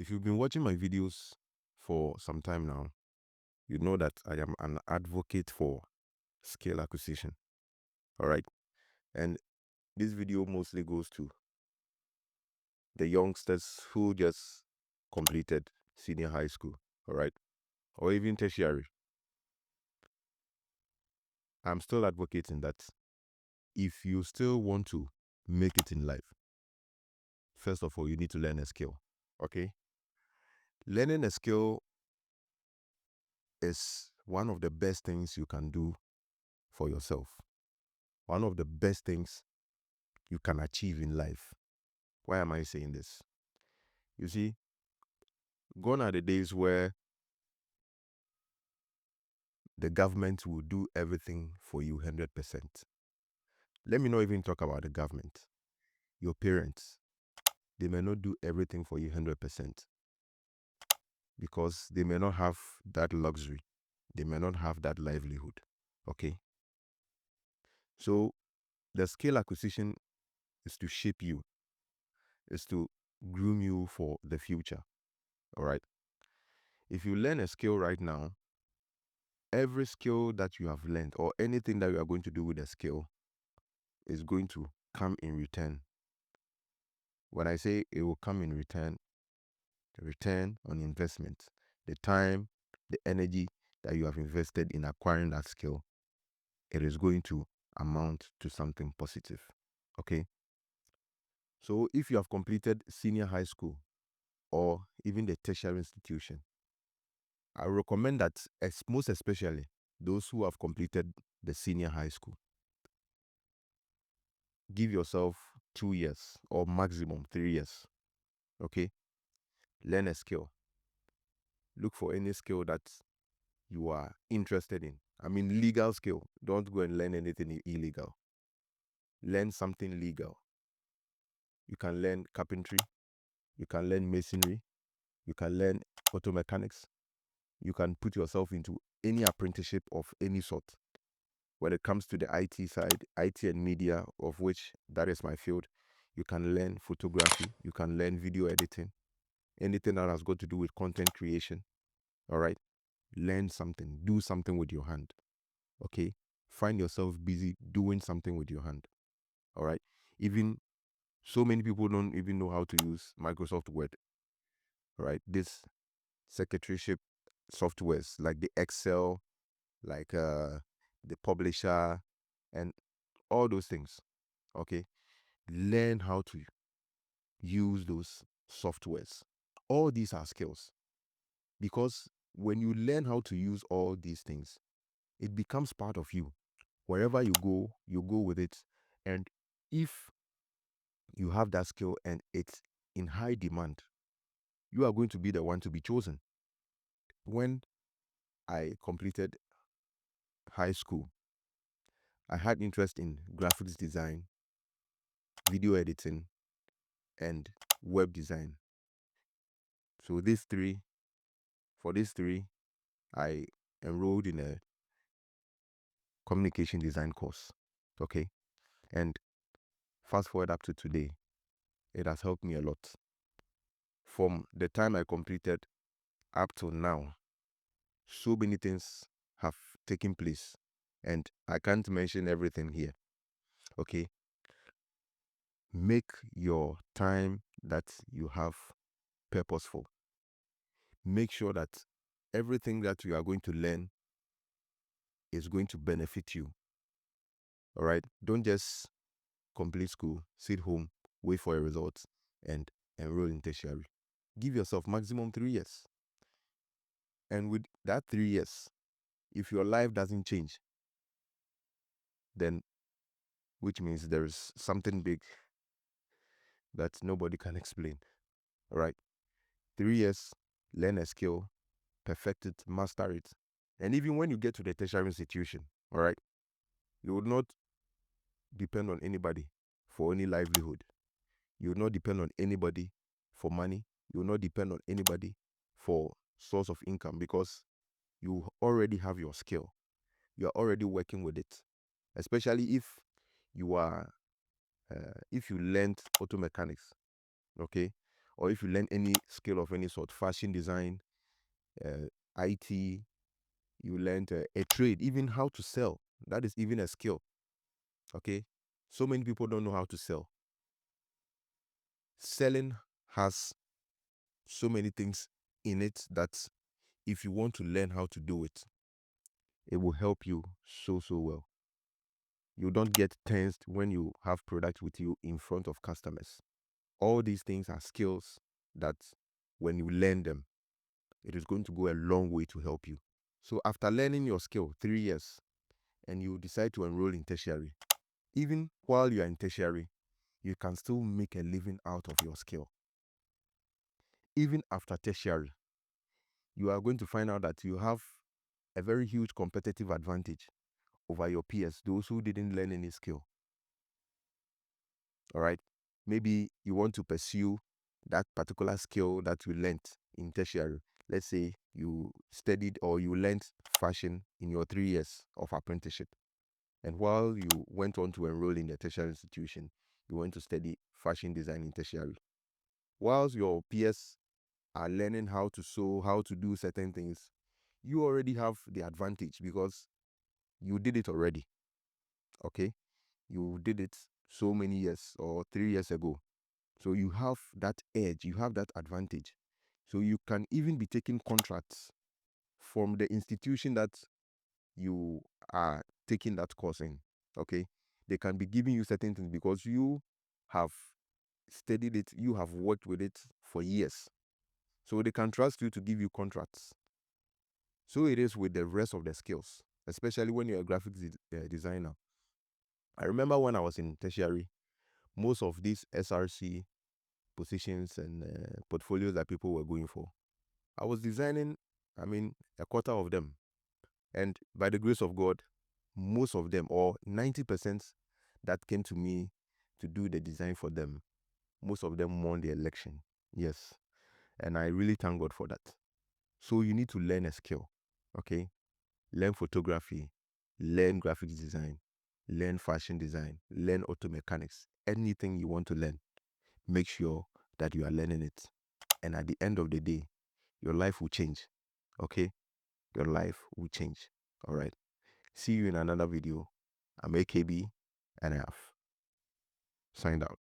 If you've been watching my videos for some time now, you know that I am an advocate for skill acquisition. All right. And this video mostly goes to the youngsters who just completed senior high school. All right. Or even tertiary. I'm still advocating that if you still want to make it in life, first of all, you need to learn a skill. Okay. Learning a skill is one of the best things you can do for yourself. One of the best things you can achieve in life. Why am I saying this? You see, gone are the days where the government will do everything for you 100%. Let me not even talk about the government. Your parents, they may not do everything for you 100% because they may not have that luxury. They may not have that livelihood. Okay? So the skill acquisition is to shape you, is to groom you for the future. All right? If you learn a skill right now, every skill that you have learned or anything that you are going to do with a skill is going to come in return. When I say it will come in return, the return on investment, the time, the energy that you have invested in acquiring that skill, it is going to amount to something positive. Okay? So if you have completed senior high school or even the tertiary institution, I recommend that most especially those who have completed the senior high school, give yourself 2 years or maximum 3 years. Okay? Learn a skill. Look for any skill that you are interested in. I mean, legal skill. Don't go and learn anything illegal. Learn something legal. You can learn carpentry. You can learn masonry. You can learn auto mechanics. You can put yourself into any apprenticeship of any sort. When it comes to the IT side, IT and media, of which that is my field, you can learn photography. You can learn video editing. Anything that has got to do with content creation. All right? Learn something. Do something with your hand. Okay? Find yourself busy doing something with your hand. All right? Even so many people don't even know how to use Microsoft Word. All right? This secretaryship softwares like the Excel, like the publisher, and all those things. Okay? Learn how to use those softwares. All these are skills. Because when you learn how to use all these things, it becomes part of you. Wherever you go with it. And if you have that skill and it's in high demand, you are going to be the one to be chosen. When I completed high school, I had interest in graphics design, video editing, and web design. So for these three, I enrolled in a communication design course. Okay. And fast forward up to today, it has helped me a lot. From the time I completed up till now, so many things have taken place, and I can't mention everything here. Okay? Make your time that you have purposeful. Make sure that everything that you are going to learn is going to benefit you. All right? Don't just complete school, sit home, wait for a result, and enroll in tertiary. Give yourself maximum 3 years. And with that 3 years, if your life doesn't change, then which means there is something big that nobody can explain. All right? 3 years, learn a skill, perfect it, master it. And even when you get to the tertiary institution, all right, you would not depend on anybody for any livelihood. You will not depend on anybody for money. You will not depend on anybody for source of income because you already have your skill. You are already working with it. Especially if you are, if you learned auto mechanics, okay, or if you learn any skill of any sort, fashion design, IT, you learned a trade, even how to sell. That is even a skill. Okay. So many people don't know how to sell. Selling has so many things in it that if you want to learn how to do it, it will help you so well. You don't get tensed when you have product with you in front of customers. All these things are skills that when you learn them, it is going to go a long way to help you. So after learning your skill 3 years and you decide to enroll in tertiary, even while you are in tertiary, you can still make a living out of your skill. Even after tertiary, you are going to find out that you have a very huge competitive advantage over your peers, those who didn't learn any skill. All right. Maybe you want to pursue that particular skill that you learned in tertiary. Let's say you studied or you learned fashion in your 3 years of apprenticeship. And while you went on to enroll in a tertiary institution, you went to study fashion design in tertiary. Whilst your peers are learning how to sew, how to do certain things, you already have the advantage because you did it already. Okay? You did it so many years or 3 years ago. So you have that edge, you have that advantage. So you can even be taking contracts from the institution that you are taking that course in. Okay? They can be giving you certain things because you have studied it, you have worked with it for years. So they can trust you to give you contracts. So it is with the rest of the skills, especially when you're a designer. I remember when I was in tertiary, most of these SRC positions and portfolios that people were going for, I was designing, a quarter of them. And by the grace of God, most of them, or 90% that came to me to do the design for them, most of them won the election. Yes. And I really thank God for that. So you need to learn a skill. Okay? Learn photography, learn graphics design, learn fashion design, learn auto mechanics. Anything you want to learn, make sure that you are learning it. And at the end of the day, your life will change. Okay? Your life will change. All right. See you in another video. I'm AKB and I have signed out.